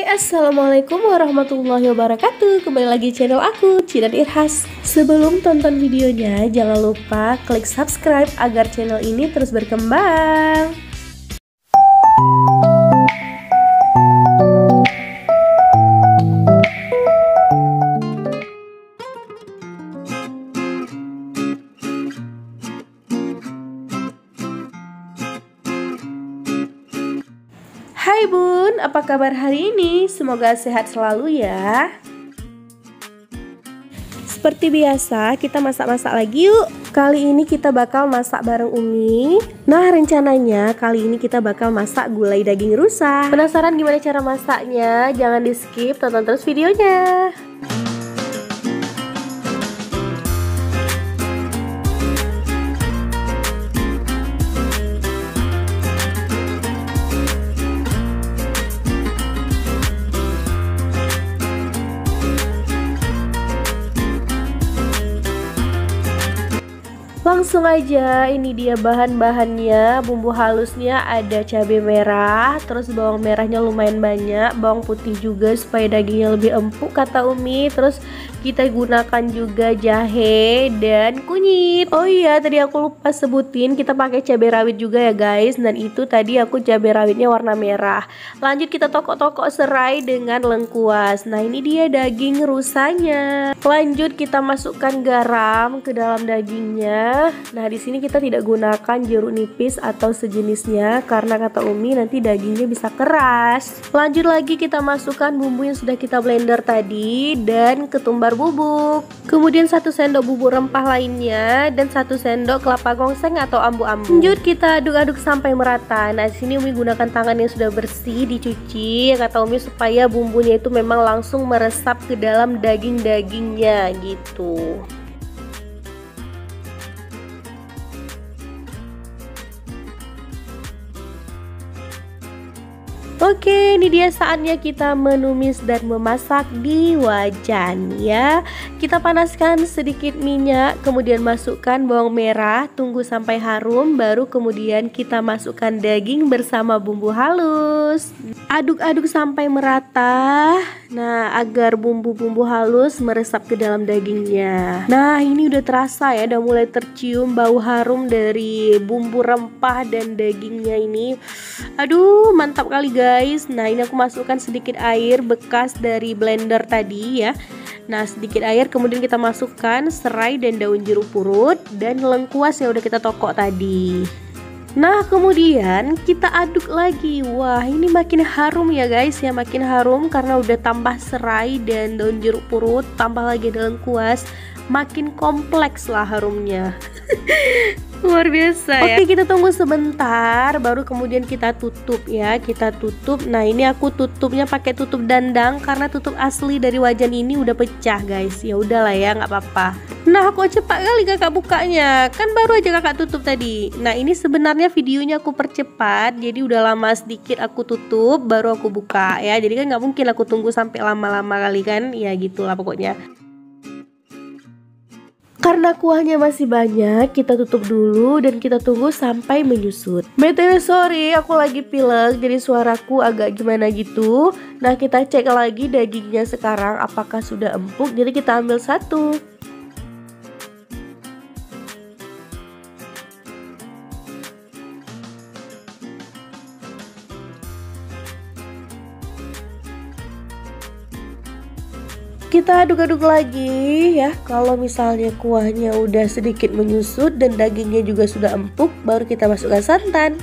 Assalamualaikum warahmatullahi wabarakatuh. Kembali lagi channel aku, Cidan Irhas. Sebelum tonton videonya, jangan lupa klik subscribe agar channel ini terus berkembang. Hai Bun, apa kabar hari ini? Semoga sehat selalu ya. Seperti biasa, kita masak-masak lagi yuk. Kali ini kita bakal masak bareng Umi. Nah, rencananya kali ini kita bakal masak gulai daging rusa. Penasaran gimana cara masaknya? Jangan di skip, tonton terus videonya. Langsung aja, ini dia bahan-bahannya. Bumbu halusnya ada cabai merah, terus bawang merahnya lumayan banyak, bawang putih juga supaya dagingnya lebih empuk kata Umi. Terus kita gunakan juga jahe dan kunyit. Oh iya, tadi aku lupa sebutin, kita pakai cabai rawit juga ya guys. Dan itu tadi aku cabai rawitnya warna merah. Lanjut kita tokok-tokok serai dengan lengkuas. Nah, ini dia daging rusanya. Lanjut kita masukkan garam ke dalam dagingnya. Nah, di sini kita tidak gunakan jeruk nipis atau sejenisnya karena kata Umi nanti dagingnya bisa keras. Lanjut lagi kita masukkan bumbu yang sudah kita blender tadi dan ketumbar bubuk. Kemudian 1 sendok bubuk rempah lainnya dan 1 sendok kelapa gongseng atau ambu-ambu. Lanjut kita aduk-aduk sampai merata. Nah, di sini Umi gunakan tangan yang sudah bersih dicuci kata Umi supaya bumbunya itu memang langsung meresap ke dalam daging-dagingnya gitu. Oke, ini dia saatnya kita menumis dan memasak di wajan ya. Kita panaskan sedikit minyak, kemudian masukkan bawang merah, tunggu sampai harum, baru kemudian kita masukkan daging bersama bumbu halus. Aduk-aduk sampai merata. Nah, agar bumbu-bumbu halus meresap ke dalam dagingnya. Nah, ini udah terasa ya, udah mulai tercium bau harum dari bumbu rempah dan dagingnya ini. Aduh, mantap kali guys. Nah, ini aku masukkan sedikit air bekas dari blender tadi ya. Nah, sedikit air, kemudian kita masukkan serai dan daun jeruk purut dan lengkuas yang udah kita tokok tadi. Nah, kemudian kita aduk lagi. Wah, ini makin harum ya guys ya, makin harum karena udah tambah serai dan daun jeruk purut, tambah lagi ada lengkuas, makin kompleks lah harumnya. Luar biasa ya. Oke, kita tunggu sebentar baru kemudian kita tutup ya. Kita tutup. Nah, ini aku tutupnya pakai tutup dandang karena tutup asli dari wajan ini udah pecah guys. Ya udahlah ya, nggak apa-apa. Nah, kok cepat kali kakak bukanya. Kan baru aja kakak tutup tadi. Nah, ini sebenarnya videonya aku percepat. Jadi udah lama sedikit aku tutup baru aku buka ya. Jadi kan nggak mungkin aku tunggu sampai lama-lama kali kan. Ya gitulah pokoknya. Karena kuahnya masih banyak, kita tutup dulu dan kita tunggu sampai menyusut. BTW sorry, aku lagi pilek jadi suaraku agak gimana gitu. Nah, kita cek lagi dagingnya sekarang apakah sudah empuk. Jadi kita ambil satu. Kita aduk-aduk lagi ya. Kalau misalnya kuahnya udah sedikit menyusut dan dagingnya juga sudah empuk, baru kita masukkan santan.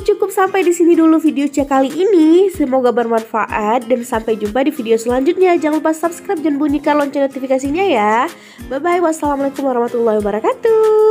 cukup sampai di sini dulu video cek kali ini. Semoga bermanfaat dan sampai jumpa di video selanjutnya. Jangan lupa subscribe dan bunyikan lonceng notifikasinya ya. Bye bye. Wassalamualaikum warahmatullahi wabarakatuh.